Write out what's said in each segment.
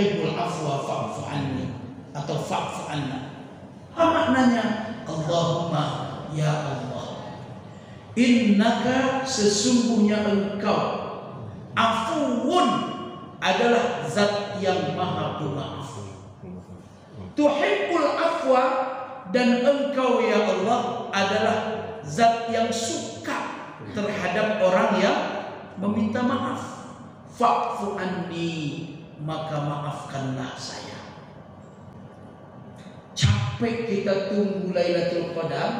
tuhibbul afwa fa'fu anni atau fa'fu anna. Apa maknanya? Allahumma ya Allah, innaka sesungguhnya engkau, afuwun adalah zat yang maha pemaaf, tuhibbul afwa dan engkau ya Allah adalah zat yang suka terhadap orang yang meminta maaf. Fa'fu anni, maka maafkanlah saya. Capek kita tunggu Lailatul Qadar,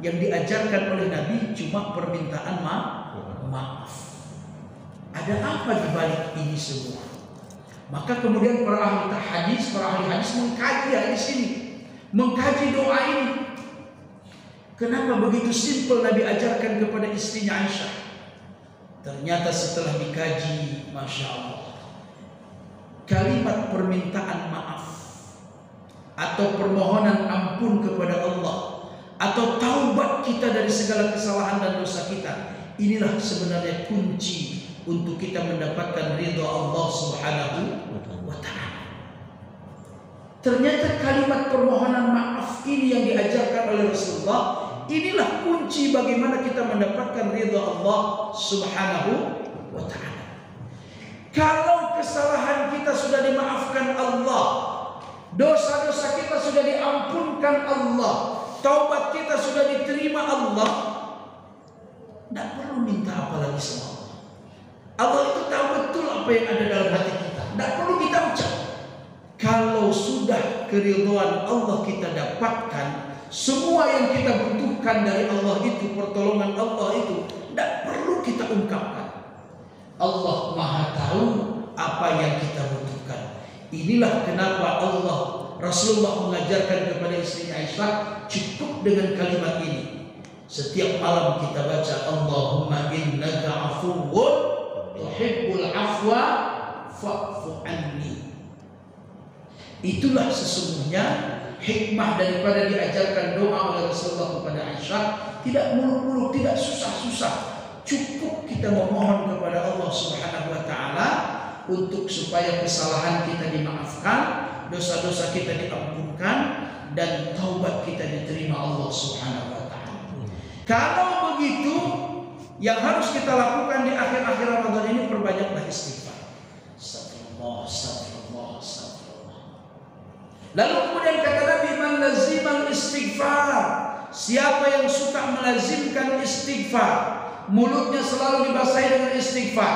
yang diajarkan oleh Nabi cuma permintaan maaf. Ada apa di balik ini semua? Maka kemudian para ahli hadis mengkaji hadis ini, mengkaji doa ini. Kenapa begitu simpel Nabi ajarkan kepada istrinya Aisyah? Ternyata setelah dikaji, Masya Allah, kalimat permintaan maaf atau permohonan ampun kepada Allah atau taubat kita dari segala kesalahan dan dosa kita, inilah sebenarnya kunci untuk kita mendapatkan ridha Allah Subhanahu wa ta'ala. Ternyata kalimat permohonan maaf ini yang diajarkan oleh Rasulullah, inilah kunci bagaimana kita mendapatkan ridha Allah Subhanahu wa ta'ala. Kalau kesalahan kita sudah dimaafkan Allah, dosa-dosa kita sudah diampunkan Allah, taubat kita sudah diterima Allah, tidak perlu minta apa lagi sama Allah. Allah itu tahu betul apa yang ada dalam hati kita, tidak perlu kita ucap. Kalau sudah keridhaan Allah kita dapatkan, semua yang kita butuhkan dari Allah itu, pertolongan Allah itu, tidak perlu kita ungkapkan. Allah Maha tahu apa yang kita butuhkan. Inilah kenapa Rasulullah mengajarkan kepada istri Aisyah, cukup dengan kalimat ini. Setiap malam kita baca, Allahumma innaka afuwwun tuhibbul afwa fa'fu anni. Itulah sesungguhnya hikmah daripada diajarkan doa oleh Rasulullah kepada Aisyah. Tidak muluk-muluk, tidak susah-susah. Cukup kita memohon kepada Allah Subhanahu wa ta'ala untuk supaya kesalahan kita dimaafkan, dosa-dosa kita diampunkan, dan taubat kita diterima Allah Subhanahu wa ta'ala. Kalau begitu, yang harus kita lakukan di akhir-akhir Ramadan ini, perbanyaklah istighfar. Astagfirullah, astagfirullah, astagfirullah. Lalu kemudian kata Nabi, man lazimal istighfar, siapa yang suka melazimkan istighfar, mulutnya selalu dibasahi dengan istighfar.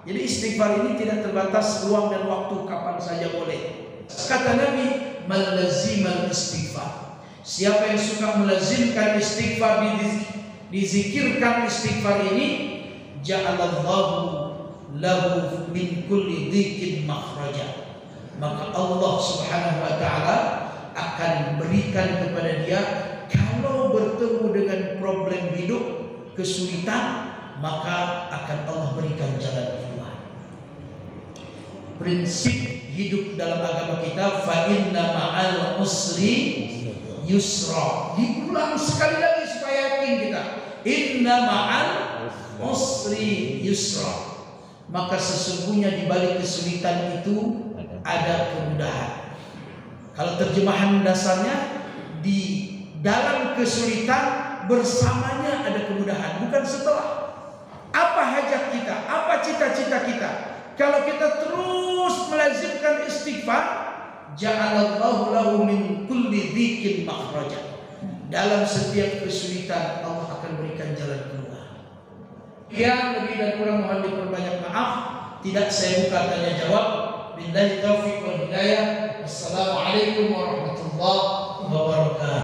Jadi istighfar ini tidak terbatas ruang dan waktu, kapan saja boleh. Kata Nabi, man lazimal istighfar, siapa yang suka melazimkan istighfar, dizikirkan istighfar ini, ja'alallahu lahu min kulli dhikin makhraja, maka Allah Subhanahu wa ta'ala akan berikan kepada dia, kalau bertemu dengan problem hidup, kesulitan, maka akan Allah berikan jalan keluar. Prinsip hidup dalam agama kita, fa inna ma'al usri yusra. Diulang sekali lagi supaya yakin kita, inna ma'al usri yusra. Maka sesungguhnya di balik kesulitan itu ada kemudahan. Kalau terjemahan dasarnya, di dalam kesulitan bersamanya ada kemudahan, bukan setelah. Apa hajat kita? Apa cita-cita kita? Kalau kita terus melazimkan istighfar, ja'alallahu lahu min kulli dhikin makhraja. Dalam setiap kesulitan Allah akan berikan jalan keluar. Yang lebih dan kurang mohon diperbanyak maaf. Tidak saya buka tanya jawab. Billahi taufiq wal hidayah. Wassalamualaikum warahmatullahi wabarakatuh.